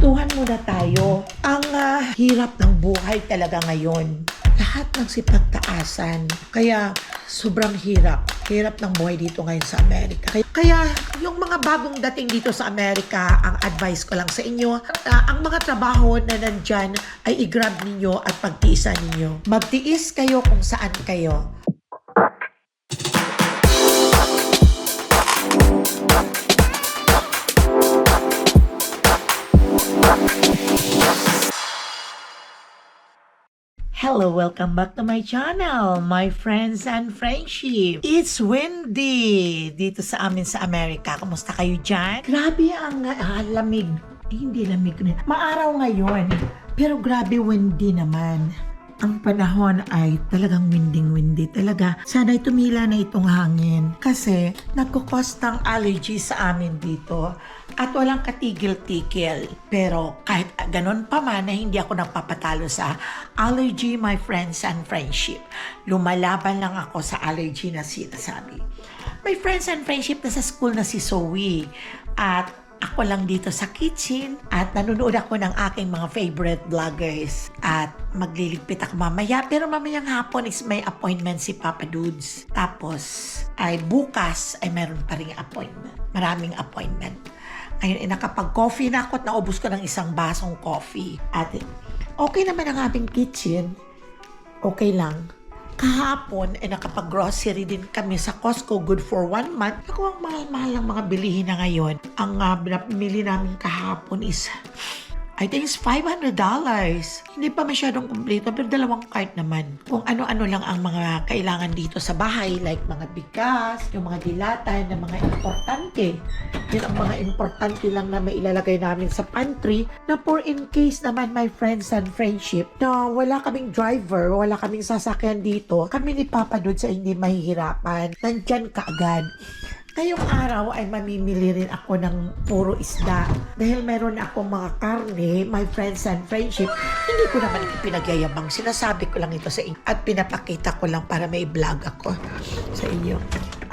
Tuhan muna tayo. Ang hirap ng buhay talaga ngayon. Lahat ng sipagtaasan. Kaya sobrang hirap. Hirap ng buhay dito ngayon sa Amerika. Kaya yung mga bagong dating dito sa Amerika, ang advice ko lang sa inyo, ang mga trabaho na nandyan ay i-grab ninyo at pagtiisan ninyo. Magtiis kayo kung saan kayo. Hello, welcome back to my channel, my friends and friendship. It's windy dito sa amin sa Amerika. Kumusta kayo dyan? Grabe ang lamig. Hindi lamig na. Maaraw ngayon. Pero grabe windy naman. Ang panahon ay talagang windy talaga. Sana'y tumila na itong hangin. Kasi nagkukos ng allergy sa amin dito. At walang katigil-tigil. Pero kahit ganon pa man na hindi ako nagpapatalo sa allergy, my friends and friendship. Lumalaban lang ako sa allergy na sinasabi. My friends and friendship, nasa school na si Zoe. At ako lang dito sa kitchen at nanonood ako ng aking mga favorite vloggers at magliligpit ako mamaya. Pero mamayang hapon is may appointment si Papa Dudes. Tapos ay bukas ay meron pa ring appointment. Maraming appointment. Ngayon, nakapag-coffee na ako at naubos ko ng isang basong coffee. At okay naman ang aming kitchen. Okay lang. Kahapon, nakapag-grocery din kami sa Costco, good for 1 month. Ako, ang mahal-mahal ng mga bilihin na ngayon. Ang napamili namin kahapon is, I think it's $500. Hindi pa masyadong kumpleto, pero 2 cart naman. Kung ano-ano lang ang mga kailangan dito sa bahay, like mga bigas, yung mga dilatan, na mga importante. Yun ang mga importante lang na mailalagay namin sa pantry, na for in case naman, my friends and friendship, na wala kaming driver, wala kaming sasakyan dito, kami ni Papa Dude sa hindi mahihirapan. Nandyan kaagad. Ngayong araw ay mamimili rin ako ng puro isda. Dahil meron akong mga karne, my friends and friendship, hindi ko naman pinagyayabang. Sinasabi ko lang ito sa inyo at pinapakita ko lang para may vlog ako sa inyo.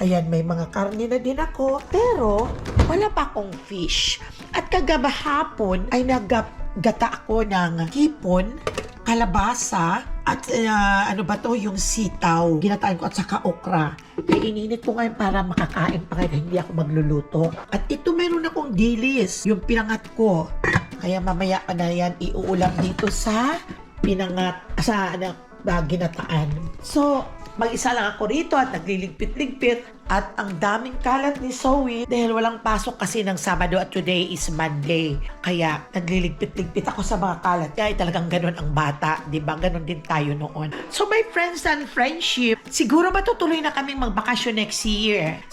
Ayan, may mga karne na din ako, pero wala pa akong fish. At kagabahapon ay naggata ako ng hipon, kalabasa, at yung sitaw. Ginataan ko at saka okra. Ininit ko ngayon para makakain pa ngayon, hindi ako magluluto. At ito meron akong dilis, yung pinangat ko. Kaya mamaya pa na yan iuulam dito sa pinangat, sa ginataan. So, mag-isa lang ako rito at nagliligpit-ligpit at ang daming kalat ni Zoe dahil walang pasok kasi ng Sabado at today is Monday. Kaya nagliligpit-ligpit ako sa mga kalat. Kaya talagang ganun ang bata, di ba? Ganun din tayo noon. So my friends and friendship, siguro matutuloy na kaming magbakasyon next year.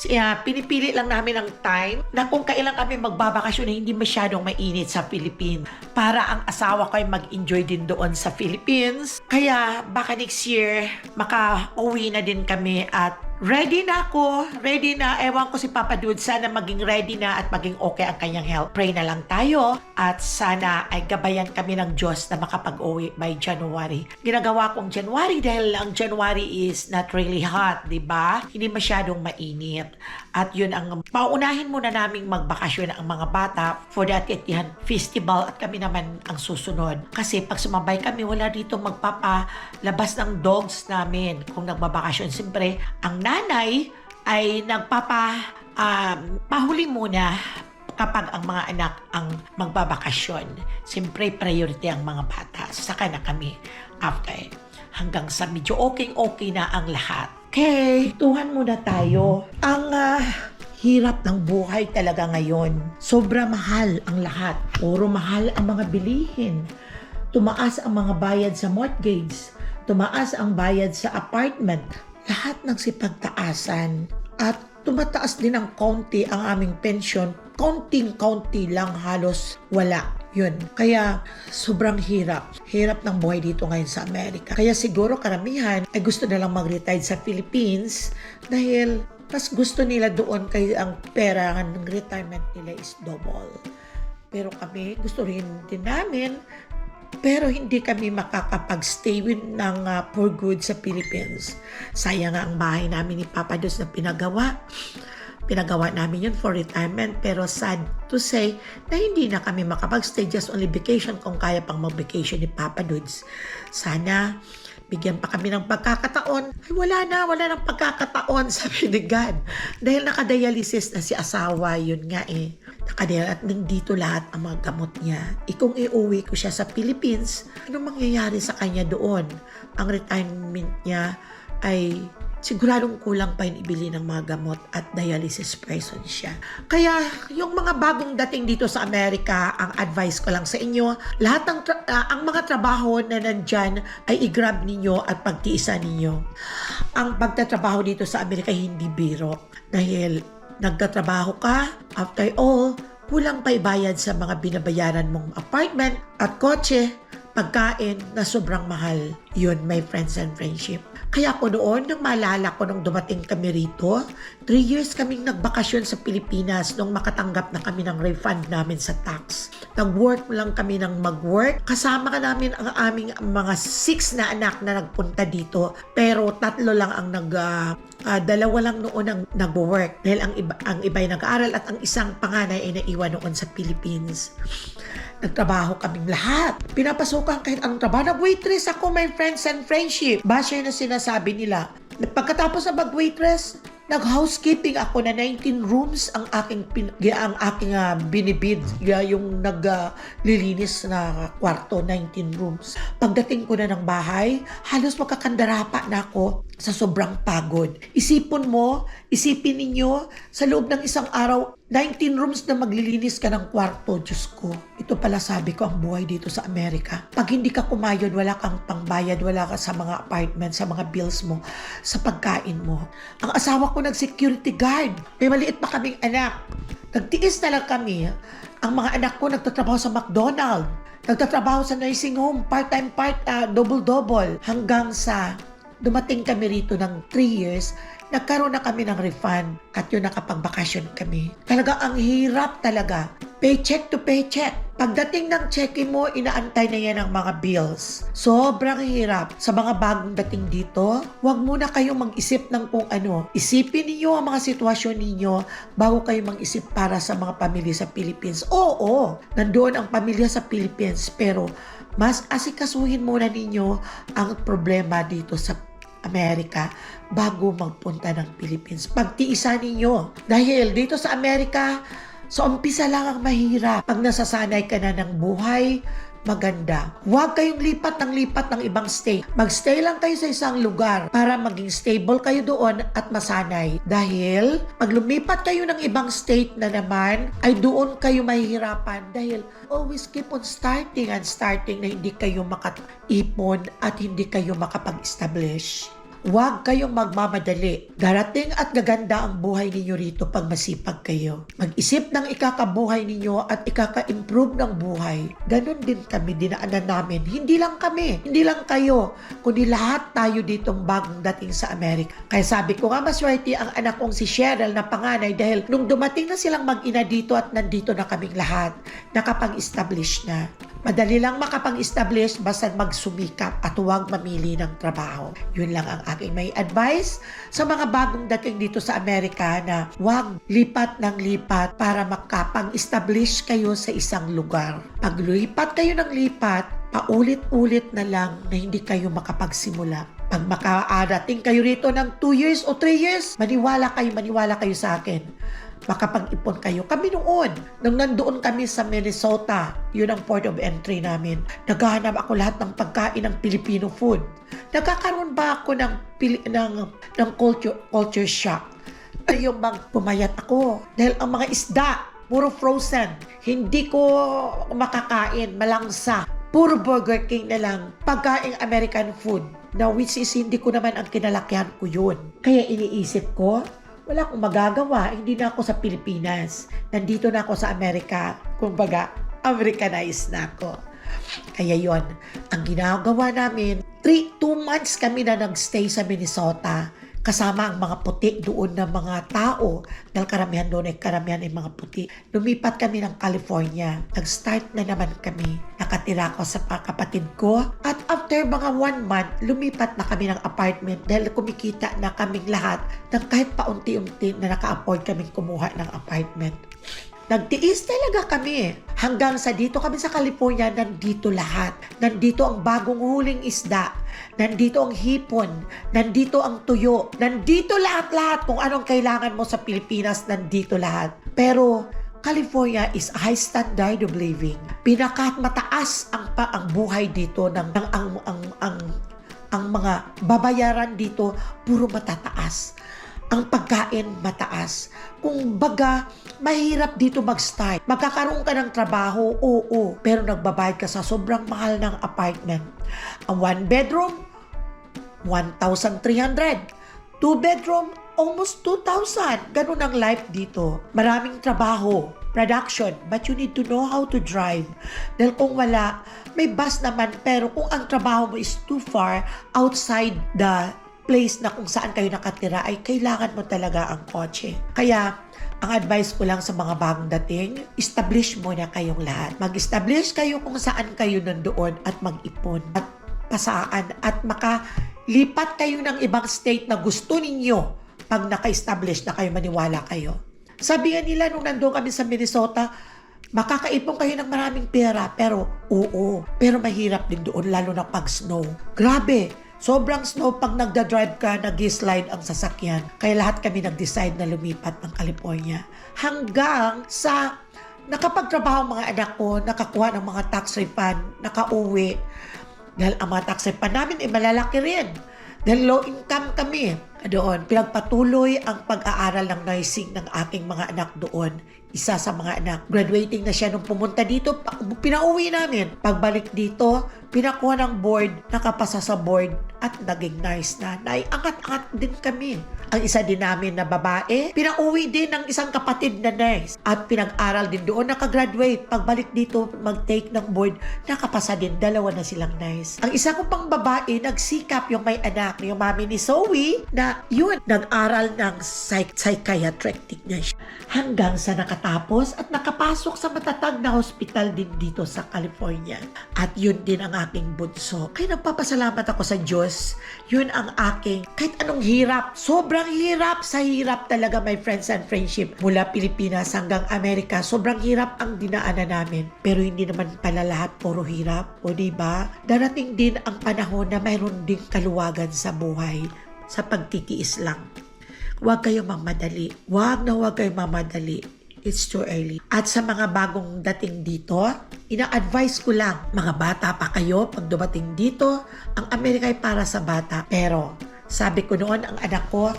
Pinipili lang namin ang time na kung kailan kami magbabakasyon na hindi masyadong mainit sa Philippines para ang asawa ko ay mag-enjoy din doon sa Philippines. Kaya baka next year makauwi na din kami at ready na ako. Ready na. Ewan ko si Papa Dude. Sana maging ready na at maging okay ang kanyang health. Pray na lang tayo. At sana ay gabayan kami ng Diyos na makapag-uwi by January. Ginagawa kong January dahil ang January is not really hot, di ba? Hindi masyadong mainit. At yun ang paunahin muna naming magbakasyon ang mga bata for the Atiatihan Festival at kami naman ang susunod. Kasi pag sumabay kami, wala dito magpapalabas ng dogs namin kung nagbabakasyon. Siyempre, ang nanay ay pahuli muna kapag ang mga anak ang magbabakasyon. Siyempre, priority ang mga bata. Saka na kami after. Hanggang sa medyo okay na ang lahat. Okay, tuhan muna tayo. Ang hirap ng buhay talaga ngayon. Sobra mahal ang lahat. Puro mahal ang mga bilihin. Tumaas ang mga bayad sa mortgage. Tumaas ang bayad sa apartment. Lahat ng sipagtaasan at tumataas din ng konti ang aming pension. Konting-konti lang, halos wala. Yun. Kaya sobrang hirap. Hirap ng buhay dito ngayon sa Amerika. Kaya siguro karamihan ay gusto na lang mag-retire sa Philippines dahil mas gusto nila doon kaya ang pera ng retirement nila is double. Pero kami, gusto rin din namin. Pero hindi kami makakapag-stay ng for good sa Philippines. Sayang nga ang bahay namin ni Papa Diyos na pinagawa. Pinagawa namin yun for retirement, pero sad to say na hindi na kami makapag-stay, just only vacation kung kaya pang mag-vacation ni Papa Dudes. Sana bigyan pa kami ng pagkakataon. Ay, wala ng pagkakataon, sabi ni God. Dahil nakadialysis na si asawa, yun nga nakadialysis at nandito lahat ang mga gamot niya. Kung iuwi ko siya sa Philippines, ano mangyayari sa kanya doon? Ang retirement niya ay siguradong kulang pa yung ibili ng mga gamot at dialysis person siya. Kaya yung mga bagong dating dito sa Amerika, ang advice ko lang sa inyo, lahat ng ang mga trabaho na nandyan ay i-grab ninyo at pagtiisan ninyo. Ang pagtatrabaho dito sa Amerika hindi biro. Dahil nagtatrabaho ka, after all, kulang pa ibayad sa mga binabayaran mong apartment at kotse, pagkain na sobrang mahal. Yun, my friends and friendship. Kaya ko noon, nang maalala ko nung dumating kami rito, 3 years kaming nagbakasyon sa Pilipinas nung makatanggap na kami ng refund namin sa tax. Nag-work lang kami ng mag-work. Kasama ka namin ang aming mga 6 na anak na nagpunta dito. Pero 3 lang ang dalawa lang noon ang nag-work. Dahil ang iba ay nag-aaral at ang isang panganay ay naiwan noon sa Philippines. Nagtrabaho kaming lahat. Pinapasukan kahit anong trabaho. Nag-waitress ako, my friends and friendship. Basya na sinasabi nila. Pagkatapos na mag-waitress, nag-housekeeping ako na 19 rooms ang aking binibid. Yung naglilinis na kwarto, 19 rooms. Pagdating ko na ng bahay, halos makakandarapa na ako sa sobrang pagod. Isipin ninyo, sa loob ng isang araw, 19 rooms na maglilinis ka ng kwarto. Diyos ko, ito pala sabi ko ang buhay dito sa Amerika. Pag hindi ka kumayod, wala kang pangbayad, wala ka sa mga apartment, sa mga bills mo, sa pagkain mo. Ang asawa ko nag-security guard. May maliit pa kaming anak. Nagtiis na lang kami. Ang mga anak ko nagtatrabaho sa McDonald's. Nagtatrabaho sa nursing home, part-time, double-double. Hanggang sa dumating kami rito ng 3 years, nagkaroon na kami ng refund at yun nakapagbakasyon kami. Talaga ang hirap talaga. Paycheck to paycheck. Pagdating ng check-in mo, inaantay na yan ang mga bills. Sobrang hirap. Sa mga bagong dating dito, huwag muna kayong mag-isip ng kung ano. Isipin niyo ang mga sitwasyon ninyo bago kayo mag-isip para sa mga pamilya sa Philippines. Oo, nandoon ang pamilya sa Philippines, pero mas asikasuhin muna ninyo ang problema dito sa Amerika bago magpunta ng Philippines. Pagtiisan ninyo. Dahil dito sa Amerika, sa umpisa lang ang mahirap. Pag nasasanay ka na ng buhay, maganda. Huwag kayong lipat ng ibang state. Magstay lang kayo sa isang lugar para maging stable kayo doon at masanay. Dahil pag lumipat kayo ng ibang state na naman, ay doon kayo mahihirapan dahil always keep on starting na hindi kayo makaipon at hindi kayo makapag-establish. Huwag kayong magmamadali. Darating at gaganda ang buhay ninyo rito pag masipag kayo. Mag-isip ng ikakabuhay ninyo at ikaka-improve ng buhay. Ganon din kami, dinaanan namin. Hindi lang kami, hindi lang kayo, kundi lahat tayo ditong bagong dating sa Amerika. Kaya sabi ko nga, maswerte ang anak kong si Cheryl na panganay dahil nung dumating na silang mag-ina dito at nandito na kaming lahat, nakapag-establish na. Madali lang makapag-establish basta magsumikap at huwag mamili ng trabaho. Yun lang ang aking may advice sa mga bagong dating dito sa Amerika na huwag lipat ng lipat para makapag-establish kayo sa isang lugar. Pag lipat kayo ng lipat, paulit-ulit na lang na hindi kayo makapagsimula. Pag makaarating kayo rito ng 2 years o 3 years, maniwala kayo sa akin. Makapag-ipon kayo. Kami noon, nung nandoon kami sa Minnesota, yun ang port of entry namin. Naghahanap ako lahat ng pagkain ng Filipino food. Nagkakaroon ba ako ng culture shock? Yung pumayat ako. Dahil ang mga isda, puro frozen. Hindi ko makakain, malangsa. Puro Burger King na lang. Pagkaing American food. Na which is hindi ko naman ang kinalakihan ko yun. Kaya iniisip ko, wala akong magagawa. Hindi na ako sa Pilipinas. Nandito na ako sa Amerika. Kumbaga, Americanized na ako. Kaya yon ang ginagawa namin. 2 months kami na nagstay sa Minnesota. Kasama ang mga puti doon na mga tao. Dahil karamihan doon ay mga puti. Lumipat kami ng California. Nag-start na naman kami. nakatira ko sa kapatid ko. At after mga 1 month, lumipat na kami ng apartment dahil kumikita na kaming lahat ng kahit paunti-unti na naka-afford kaming kumuha ng apartment. Nagtiis talaga kami. Hanggang sa dito kami sa California, nandito lahat. Nandito ang bagong huling isda. Nandito ang hipon. Nandito ang tuyo. Nandito lahat-lahat. Kung anong kailangan mo sa Pilipinas, nandito lahat. Pero California is a high standard of living. Mataas ang buhay dito ang mga babayaran dito puro matataas. Ang pagkain mataas. Kung baga, mahirap dito mag-start. Magkakaroon ka ng trabaho, oo, pero nagbabayad ka sa sobrang mahal ng apartment. Ang 1 bedroom, 1,300. 2 bedroom, almost 2,000. Ganun ang life dito. Maraming trabaho, production, but you need to know how to drive. Dahil kung wala, may bus naman, pero kung ang trabaho mo is too far outside the place na kung saan kayo nakatira, ay kailangan mo talaga ang kotse. Kaya, ang advice ko lang sa mga bagong dating, establish muna kayong lahat. Mag-establish kayo kung saan kayo nandoon at mag-ipon at pasaan at makalipat kayo ng ibang state na gusto ninyo pag naka-establish na kayo, maniwala kayo. Sabi nga nila nung nandun kami sa Minnesota, makakaipon kayo ng maraming pera, pero pero mahirap din doon, lalo na pag snow. Grabe! Sobrang snow pag nagda-drive ka, nag-slide ang sasakyan. Kaya lahat kami nag-decide na lumipat ng California. Hanggang sa nakapagtrabaho ang mga anak ko, nakakuha ng mga tax refund, nakauwi. Dahil ang mga tax refund namin ay malalaki rin. Dahil low income kami. Doon, pinagpatuloy ang pag-aaral ng nursing ng aking mga anak doon. Isa sa mga anak, graduating na siya nung pumunta dito, pinauwi namin. Pagbalik dito, pinakuha ng board, nakapasa sa board, at naging nurse na. Naiangat-angat din kami. Ang isa din namin na babae, pinauwi din ng isang kapatid na nurse. At pinag-aral din doon, nakagraduate. Pagbalik dito, mag-take ng board, nakapasa din, 2 na silang nurse. Ang isa ko pang babae, nagsikap yung may anak, yung mami ni Zoe, na yun, nag-aral ng psychiatric technician. Hanggang sa nakatapos at nakapasok sa matatag na hospital din dito sa California. At yun din ang aking bunso. Kaya nagpapasalamat ako sa Diyos. Yun ang aking, kahit anong hirap, sobrang hirap, sa hirap talaga, my friends and friendship. Mula Pilipinas hanggang Amerika, sobrang hirap ang dinaanan namin. Pero hindi naman pala lahat puro hirap. O diba? Darating din ang panahon na mayroon ding kaluwagan sa buhay. Sa pagtitiis lang. Huwag kayong mamadali. Huwag kayong mamadali. It's too early. At sa mga bagong dating dito, ina-advise ko lang, mga bata pa kayo, pag dumating dito, ang Amerika ay para sa bata. Pero, sabi ko noon, ang anak ko,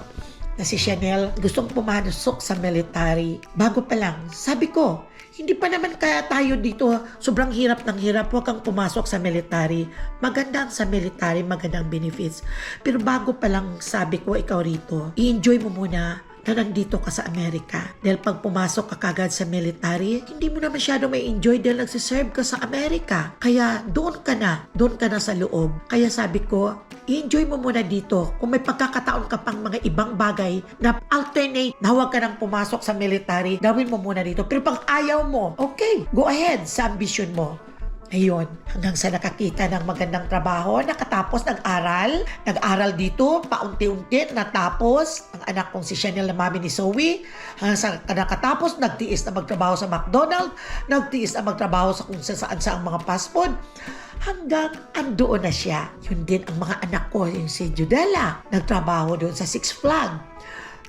na si Chanel, gustong pumasok sa military. Bago pa lang, sabi ko, hindi pa naman kaya tayo dito, sobrang hirap ng hirap, huwag kang pumasok sa military. Magandang sa military, magandang benefits. Pero bago pa lang, sabi ko, ikaw rito, i-enjoy mo muna na nandito ka sa Amerika. Dahil pag pumasok ka kagad sa military, hindi mo na masyado may enjoy dahil nagsiserve ka sa Amerika. Kaya doon ka na sa loob. Kaya sabi ko, i-enjoy mo muna dito. Kung may pagkakataon ka pang mga ibang bagay na alternate, na huwag ka nang pumasok sa military, gawin mo muna dito. Pero pag ayaw mo, okay, go ahead sa ambition mo. Ayun, hanggang sa nakakita ng magandang trabaho, nakatapos, nag-aral dito, paunti-unti, natapos, ang anak kong si Chanel na mami ni Zoe, hanggang sa nakatapos, nagtiis na magtrabaho sa McDonald's, nagtiis na magtrabaho sa kung saan sa mga fast food, hanggang andoon na siya. Yun din ang mga anak ko, yung si Judella, nagtrabaho doon sa Six Flags.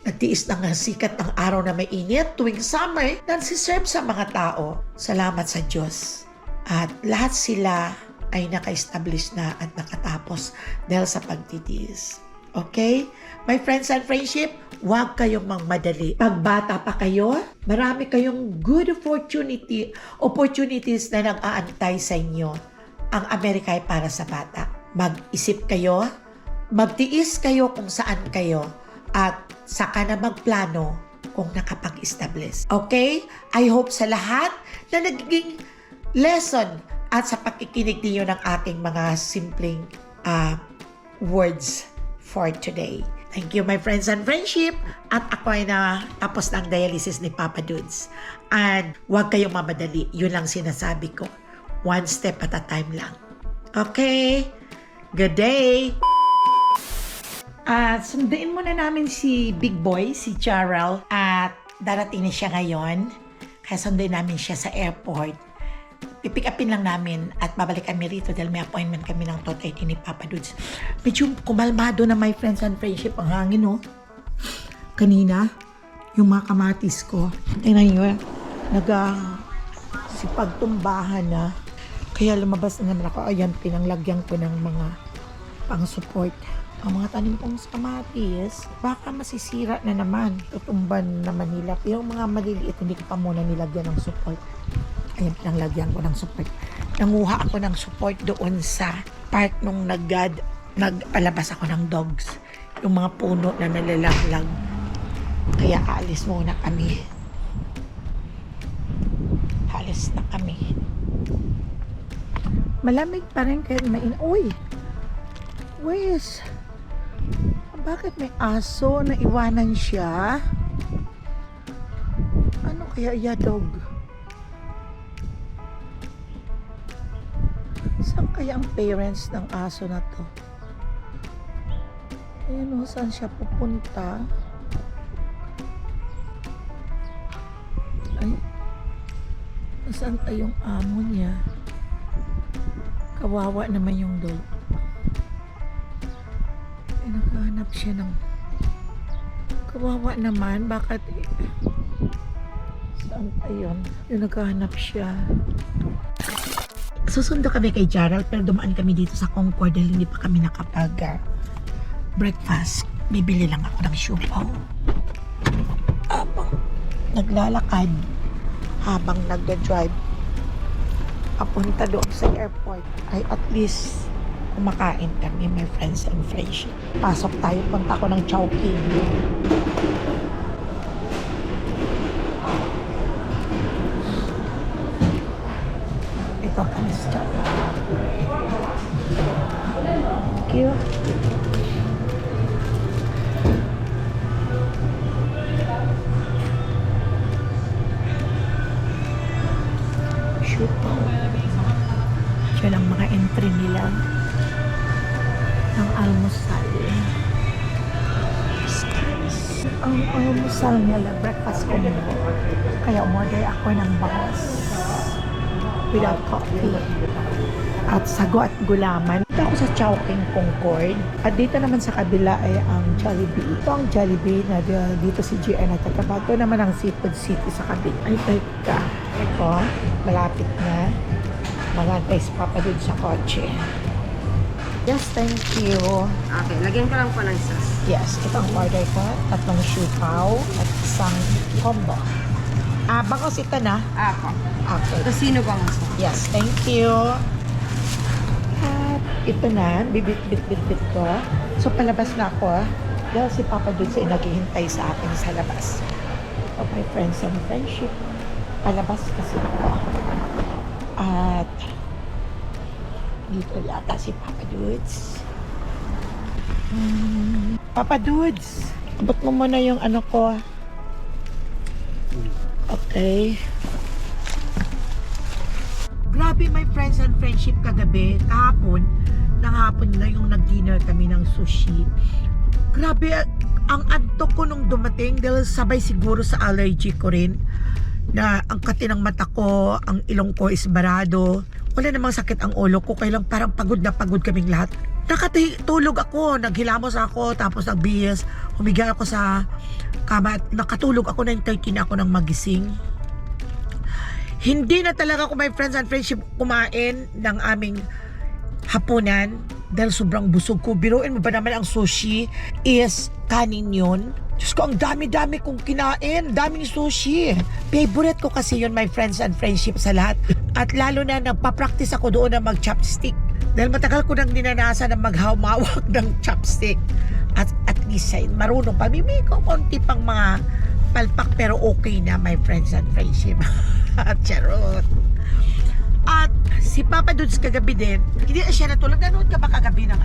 Nagtiis ng sikat ng araw na may init, tuwing summer, nagsiserve sa mga tao. Salamat sa Diyos. At lahat sila ay naka-establish na at nakatapos dahil sa pagtitiis. Okay? My friends and friendship, huwag kayong magmadali. Pag bata pa kayo, marami kayong good opportunities na nag-aantay sa inyo. Ang Amerika ay para sa bata. Mag-isip kayo, magtiis kayo kung saan kayo, at saka na magplano kung nakapag-establish. Okay? I hope sa lahat na nagiging lesson at sa pakikinig niyo ng aking mga simpleng words for today. Thank you, my friends and friendship. At ako ay tapos ng dialysis ni Papa Dudes. And huwag kayong mamadali. Yun lang sinasabi ko. One step at a time lang. Okay? Good day! At sunduin muna namin si Big Boy, si Jarrell, at darating na siya ngayon. Kaya sunduin namin siya sa airport. Pipick upin lang namin at babalik kami rito dahil may appointment kami ng 2:30 ni Papa Dudes. Medyo kumalmado na my friends and friendship ang hangin, oh. Kanina, yung mga kamatis ko, tingnan nyo, sipagtumbahan na. Kaya lumabas na naman ako. Ayan, pinanglagyan ko ng mga pang-support. Ang mga tanim kong kamatis, baka masisira na naman. Tutumban naman nila. Pero yung mga maliliit, hindi ko pa muna nilagyan ng support. Ayan, pinanglagyan ko ng support. Nanguha ako ng support doon sa park nung nagpalabas ako ng dogs. Yung mga puno na nalalaglag. Kaya aalis muna kami. Alis na kami. Malamig pa rin kahit Uy! Wes! Bakit may aso na iwanan siya? Ano kaya dog? Saan kaya ang parents ng aso na to? Ayan o, saan siya pupunta? Ay, saan yung amo niya? Kawawa naman yung dog. Ay, naghahanap siya ng... Kawawa naman, bakit... Saan ayun? Yung naghahanap siya. Susundo kami kay Jarrell pero dumaan kami dito sa Concord dahil hindi pa kami breakfast. Bibili lang ako ng siupaw. Habang naglalakad, habang nagda-drive papunta doon sa airport, ay at least kumakain kami, my friends and friendship. Pasok tayo, punta ko ng Chowking. Ito kami sa Chowking. Thank you. Shoot po. Yan ang mga entry nila ng almusal. Ang almusal nila, breakfast combo. Kaya umorder ako ng bangus without coffee. At sago at gulaman. Dito ako sa Chowking Concord. At dito naman sa kabila ay ang Jollibee. Ito ang Jollibee na dito si GR nagtatrabaho. Ito naman ang Seafood City sa kabila. Ay, teka. Ito, malapit na. Magantay si Papa dun sa kotse. Yes, thank you. Okay, lagyan ko lang po ng sauce. Yes, ito ang order ko. 3 siupaw at isang combo. Bangos ito na. Ako. Okay. Tosino bang sauce? Yes, thank you. At ito na, bibit-bit-bit ko. So, palabas na ako. Dahil si Papa dun sa naghihintay sa akin sa labas. So, my friends and friendship. Palabas kasi ako. At dito yata si Papa Dudes. Papa Dudes, abot mo muna yung ano ko. Okay. Grabe my friends and friendship kagabi. Kahapon na yung nag-dinner kami ng sushi. Grabe, ang antok ko nung dumating dahil sabay siguro sa allergy ko rin. Na ang kati ng mata ko, ang ilong ko is barado. Wala namang sakit ang ulo ko, kaya lang parang pagod na pagod kaming lahat. Nakatulog ako, naghilamos ako, tapos nagbihis. Humiga ako sa kama at nakatulog ako 9:30 na ako nang magising. Hindi na talaga ako, my friends and friendship, kumain ng aming hapunan dahil sobrang busog ko. Biruin mo ba naman ang sushi is kanin yun? Diyos ko, ang dami-dami kong kinain. Daming sushi. Favorite ko kasi yun, my friends and friendship, sa lahat. At lalo na nagpa-practice ako doon na mag-chopstick. Dahil matagal ko nang dinanasan na maghawak ng chopstick. At least marunong pa. May konti pang mga palpak pero okay na, my friends and friendship. At charot. At si Papa Dudes kagabi din, hindi na siya natulog. Nanood ka ba kagabi ng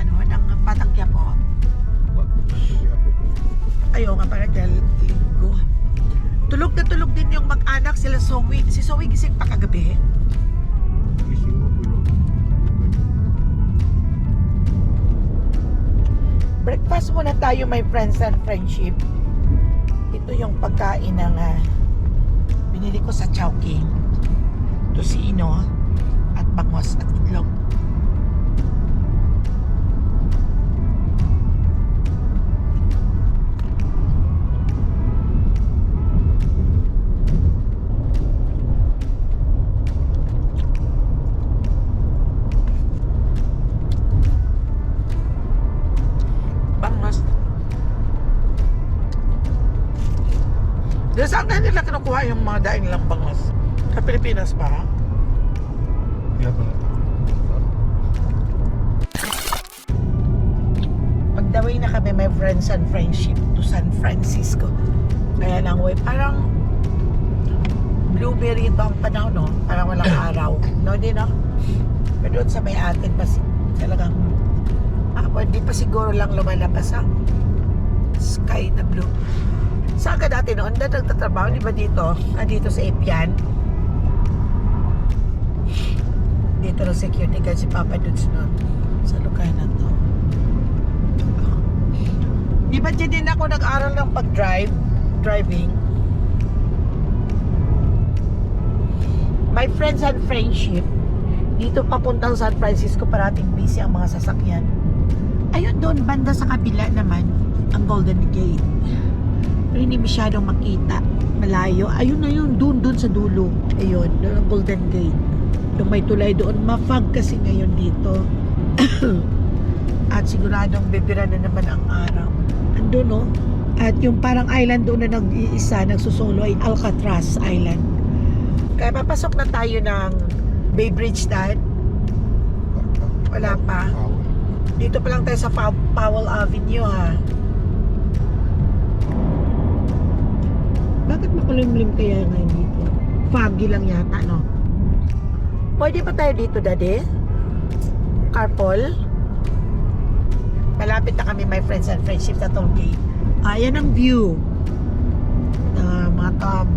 Batang Quiapo? Ayaw nga para dahil linggo. Tulog na tulog din yung mag-anak sila Zoe. Si Zoe gising pa kagabi. Gising mo po Breakfast muna tayo, my friends and friendship. Ito yung pagkain ng binili ko sa Chowking. Tosino at bangos at itlog. Bangos. Doon saan na nila kinukuha yung mga daing nilang bangos? Sa Pilipinas pa? Iya benar. Pagdaway na kami, my friends and friendship, to San Francisco. Kaya lang, way, parang blueberry ito ang panahon, no? Parang walang araw. No, di, no? Pero doon sa may atin pa, talagang, hindi pa siguro lang lumalabas ang sky na blue. Saan ka dati noon? Dati nagtatrabaho, di ba dito? Dito sa Epian. Dito na security guard si Papa Dudes noon. Sa lugar na to. Di ba dyan din ako nag-aral ng driving? My friends and friendship, dito papuntang San Francisco, parating busy ang mga sasakyan. Ayun doon, banda sa kabila naman, ang Golden Gate. Pero hindi masyadong makita. Malayo. Ayun na yun, doon sa dulo. Ayun, doon ang Golden Gate. Yung may tulay doon, mafag kasi ngayon dito. At siguradong bibira na naman ang araw. Andun, no? At yung parang island doon na nag-iisa, nagsusolo ay Alcatraz Island. Kaya papasok na tayo ng Bay Bridge, Dad. Wala pa. Dito pa lang tayo sa Powell Avenue, ha. Bakit makulimlim kaya ngayon dito? Foggy lang yata, no? Pwede pa tayo dito, Daddy? Carpool? Malapit na kami, my friends and friendship, sa toll gate. Ayan ang view. Mga tub,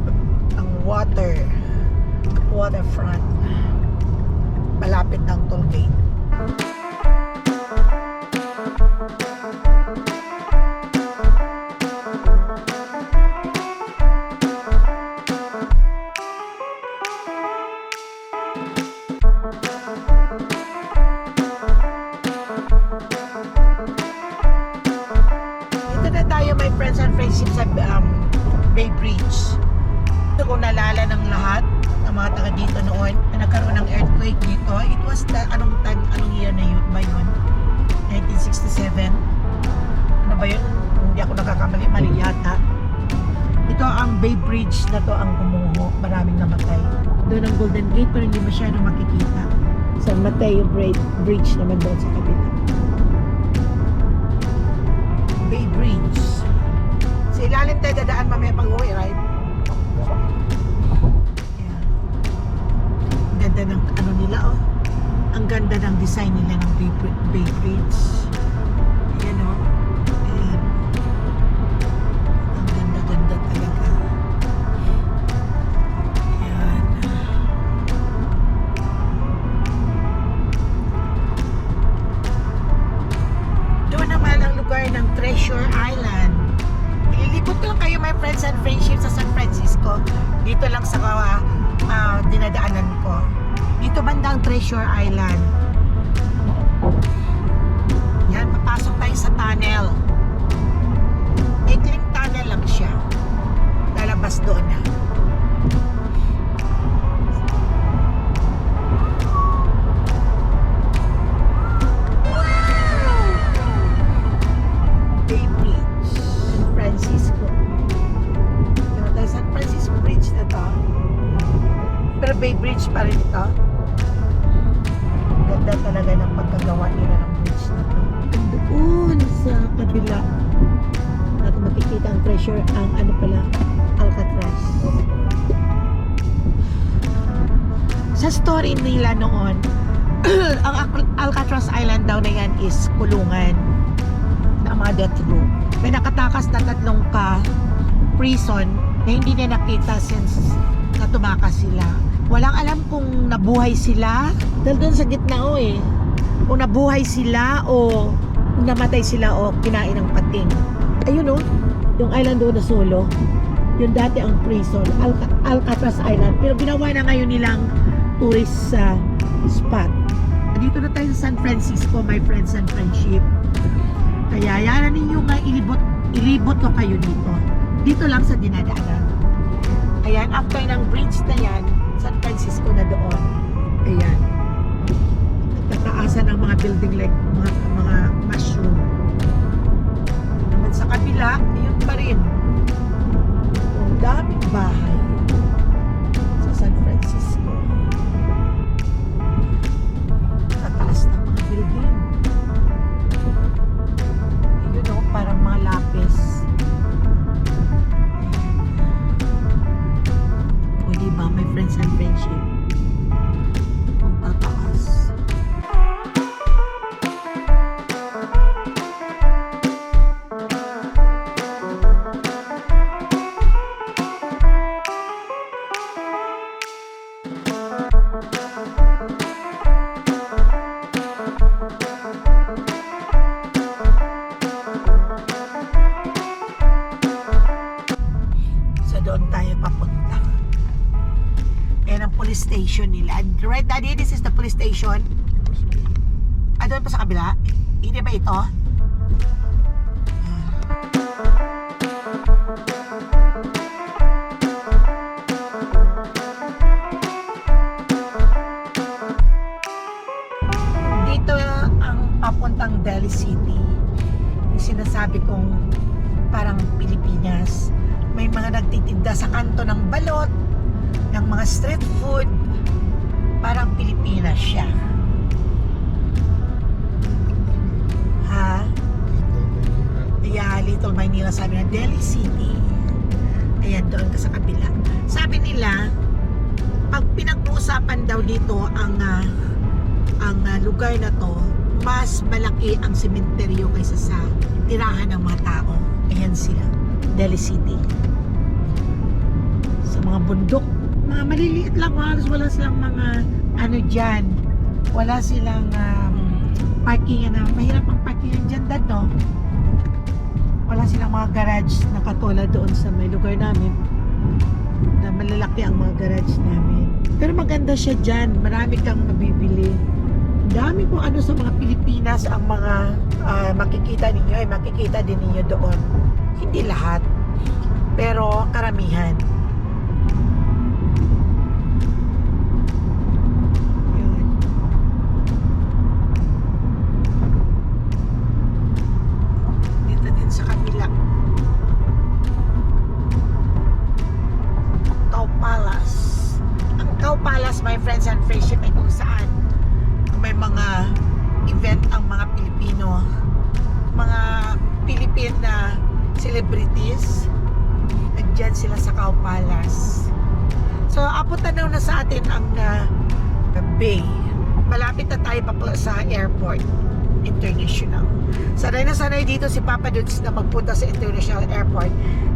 ang waterfront. Malapit ng toll gate. Friends and friendship sa Bay Bridge. Ito kung nalala ng lahat ng mga taga dito noon na nagkaroon ng earthquake dito. It was anong year na yun ba yun? 1967? Ano ba yun? Hindi ako nakakamali yata. Ito ang Bay Bridge na to ang gumuho. Maraming namatay. Doon ang Golden Gate pero hindi masyadong makikita. San Mateo Bridge naman doon sa kabila. Bay Bridge. Sa ilalim tayo dadaan mamaya pag-uwi, right? Yeah. Ang ganda ng ano nila, oh. Ang ganda ng design nila ng Bay Bridge. Ayan, oh. Ayan. Ang ganda-ganda talaga. Ayan. Doon naman ang lugar ng Treasure Island. Ilibot lang kayo, my friends and friendship, sa San Francisco. Dito lang sa dinadaanan ko. Dito bandang Treasure Island. Yan, papasok tayo sa tunnel. Ikling tunnel lang siya. Lalabas doon na. Bay Bridge pa rin ito. Ganda talaga ng pagkagawa nila ng bridge na ito. Doon sa kabila natin makikita ang treasure, ang ano pala, Alcatraz. Sa story nila noon, ang Alcatraz Island daw na yan is kulungan na mga death row. May nakatakas na 3 prison na hindi na nakita since na tumakas sila. Walang alam kung nabuhay sila dahil doon sa gitna kung nabuhay sila o namatay sila o kinain ng pating. Ayun o, yung island doon na Solo. Yun dati ang prison, Alcatraz Island. Pero ginawa na ngayon nilang tourist spot. Dito na tayo sa San Francisco, my friends and friendship. Kaya yaran ninyo nga ilibot ko kayo dito. Dito lang sa dinadaanan. Ayan, after ng bridge na yan, San Francisco na doon. Ayan. Nagtataasan ang mga building like mga mushroom. Naman sa kabila, yun pa rin. Ang daming bahay sa San Francisco. Sa taas ng mga building. Yun o, parang mga lapis. O diba, my friends and friendship. Ang tataas. So doon tayo papunta. Yan ang police station nila. Right, Daddy, this is the police station. Doon pa sa kabila? Hindi ba ito? Dito ang papuntang Delhi City. Yung sinasabi kong parang Pilipinas. May mga nagtitinda sa kanto ng balot, ng mga street food. Parang Pilipinas siya. Ha? Yeah, Little Manila, sabi na Delhi City. Ayan, doon ka sa kabila. Sabi nila, pag pinag-uusapan daw dito ang lugar na to, mas malaki ang sementeryo kaysa sa tirahan ng mga tao. Ayan sila, Delhi City. Sa mga bundok, mga maliliit lang, halos wala silang mga ano dyan. Wala silang parkingan na, mahirap ang parkingan dyan, Dad, no? Wala silang mga garage na katulad doon sa may lugar namin na malalaki ang mga garage namin. Pero maganda siya dyan, marami kang mabibili. Dami kung ano sa mga Pilipinas ang mga makikita ninyo, ay makikita din ninyo doon. Hindi lahat, pero karamihan. Sa kabila, Cow Palace. Ang Cow Palace, my friends and friendship, ay kung saan may mga event ang mga Pilipino, mga Philippine na celebrities. Nandyan sila sa Cow Palace. So apunta na sa atin ang Bay. Malapit na tayo pa sa airport international. Sanay na sanay dito si Papa Dudes na magpunta sa international airport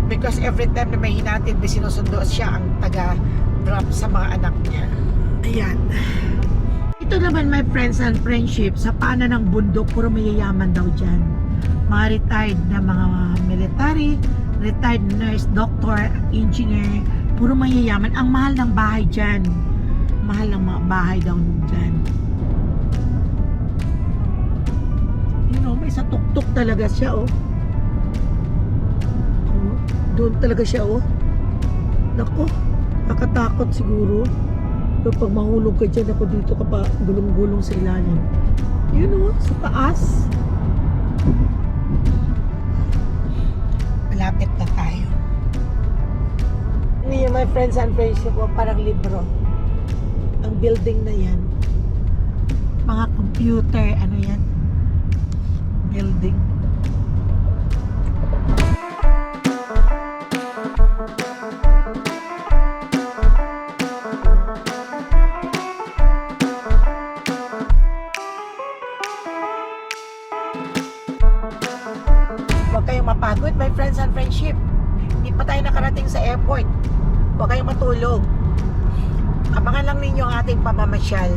because every time na may hinatid, may sinusundo siya ang taga-drop sa mga anak niya. Ayan. Ito naman, my friends and friendship, sa paanan ng bundok, puro mayayaman daw dyan. Mga retired na mga military, retired nurse, doctor, engineer, puro mayayaman. Ang mahal ng bahay dyan. Mahal ng mga bahay daw dyan. May sa tuktok talaga siya, oh. Doon talaga siya, oh. Nako, nakatakot siguro. Pero pag mahulog ka dyan, ako dito ka pa gulong-gulong sa ilalim. Yun, oh, sa taas. Malapit na tayo. Hindi, my friends and friendship, oh, parang libro. Ang building na yan. Mga computer, ano yan? Building. Huwag kayong mapagod, my friends and friendship. Hindi pa tayo nakarating sa airport. Huwag kayong matulog. Abangan lang ninyo ang ating pamamasyal.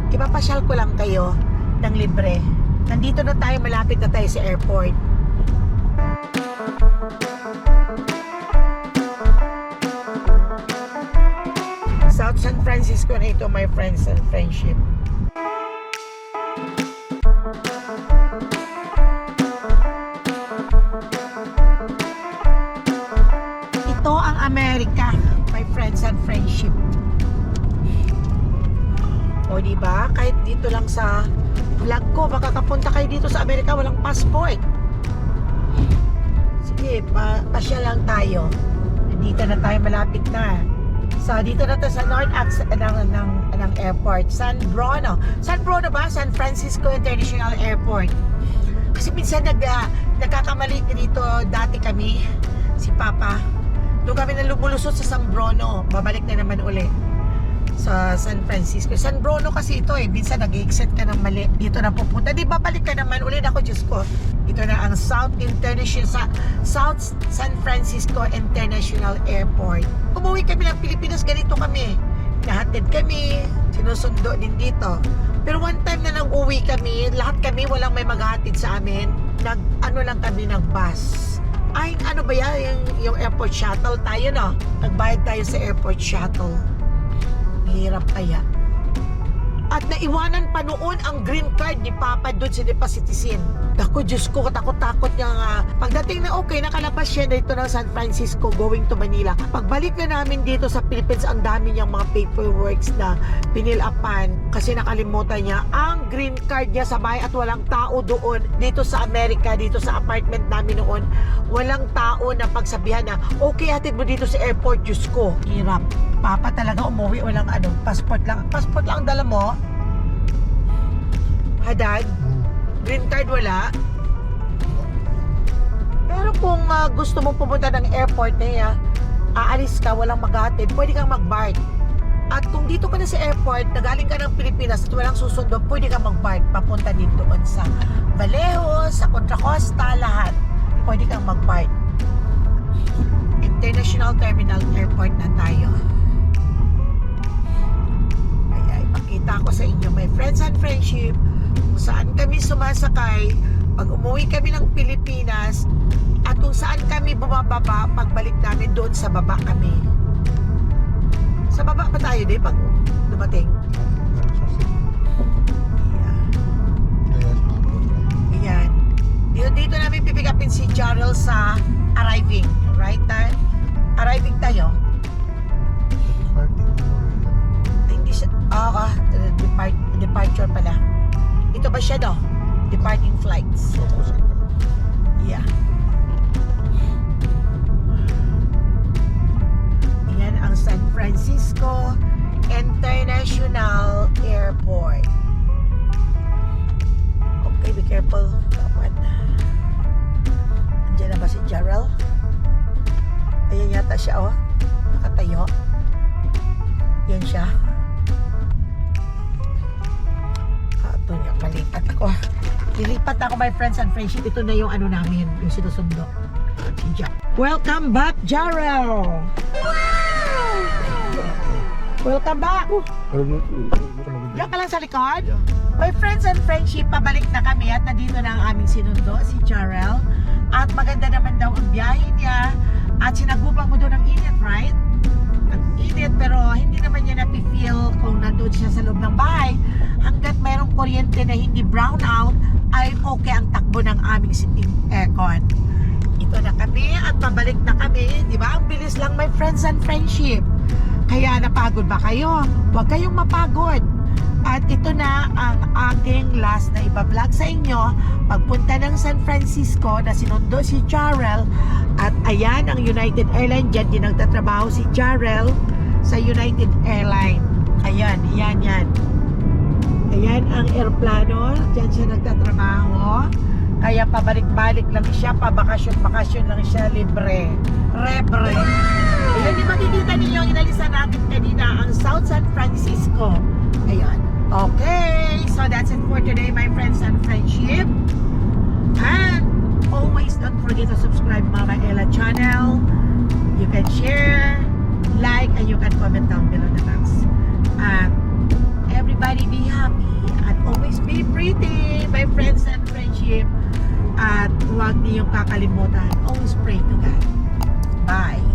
Ipapasyal ko lang kayo ng libre. Nandito na tayo, malapit na tayo sa airport. South San Francisco na ito, my friends and friendship. Ito ang Amerika, my friends and friendship. O diba, kahit dito lang sa vlog ko, makakapunta kayo dito sa Amerika, walang passport. Sige, pasya lang tayo. Dito na tayo, malapit na. So, dito na tayo sa north axis ng airport, San Bruno. San Bruno ba? San Francisco International Airport. Kasi minsan nagkakamali dito dati kami, si Papa. Doon kami na lumulusot sa San Bruno. Babalik na naman uli sa San Francisco. San Bruno kasi ito eh. Minsan nag-exit ka ng mali. Dito na pupunta. Di babalik ka naman uli. Ako, Diyos ko. Ito na ang South San Francisco International Airport. Umuwi kami ng Pilipinas. Ganito kami. Nahatid kami. Sinusundo din dito. Pero one time na nag-uwi kami, lahat kami walang may maghatid sa amin. Ano lang kami, nag-bus. Ay, ano ba yan? Yung airport shuttle tayo, no? Nagbayad tayo sa airport shuttle. Hirap kaya. At naiwanan pa noon ang green card ni Papa doon sa Depa Citizen. Ako, Diyos ko, katakot-takot niya nga. Pagdating na okay, nakalabas siya dito ng San Francisco going to Manila. Pagbalik na namin dito sa Philippines, ang dami niyang mga paperworks na pinilapan kasi nakalimutan niya ang green card niya sa bahay at walang tao doon. Dito sa Amerika, dito sa apartment namin noon, walang tao na pagsabihan na, okay, hatid mo dito sa airport, Diyos ko. Hirap. Papa talaga umuwi, walang passport lang. Passport lang dala mo? Hadad? Green card wala? Pero kung gusto mong pumunta ng airport na yan, aalis ka, walang maghatid, pwede kang mag-BART. At kung dito ka na sa airport, nagaling ka ng Pilipinas at walang susundo, pwede kang mag-BART papunta din doon sa Vallejo, sa Contra Costa, lahat. Pwede kang mag-BART. International Terminal Airport na tayo. Ay, pakita ko sa inyo, my friends and friendship, kung saan kami sumasakay pag umuwi kami ng Pilipinas at kung saan kami bumababa pagbalik namin doon sa baba kami. Sa baba pa tayo din pag dumating. Ayan. Dito namin pipikapin si Jarrell sa arriving. Right, Dad? Arriving tayo. Hindi siya. Departure pala. Ito ba siya, no? Departing flights. Yeah. Ayan ang San Francisco International Airport. Okay, be careful. Dapat. Andiyan na ba si Jarrell? Ayan yata siya, oh. Nakatayo. Yan siya. Ito niya, malipat ako. Lilipat ako, my friends and friendship. Ito na yung ano namin, yung sinusundo. Si Welcome back, Jarrell! Wow! Welcome back! Diyan ka lang sa likod? My friends and friendship, pabalik na kami at nandito na ang aming sinundo, si Jarrell. At maganda naman daw ang biyahe niya. At sinagubang mo doon ang init, right? Ang init, pero hindi naman niya napi-feel kung nandun siya sa loob ng bahay. Hanggat mayroong kuryente na hindi brown out, ay okay ang takbo ng aming aircon. Ito na kami at pabalik na kami. Di ba? Ang bilis lang, my friends and friendship. Kaya napagod ba kayo? Huwag kayong mapagod. At ito na ang aking last na iba-vlog sa inyo. Pagpunta ng San Francisco na sinundo si Jarrell. At ayan ang United Airlines. Diyan din nagtatrabaho si Jarrell sa United Airlines. Ayan, yan. Ayan ang aeroplano. Diyan siya nagtatrabaho. Kaya pabalik-balik lang siya. Pabakasyon-bakasyon lang siya. Libre. Rebre. Ayan, di makikita ninyo. Inalisan natin kanina ang South San Francisco. Ayan. Okay. So that's it for today, my friends and friendship. And always don't forget to subscribe Mama Ella channel. You can share, like, and you can comment down below the box. And everybody be happy and always be pretty, my friends and friendship. At huwag niyong kakalimutan, always pray to God. Bye!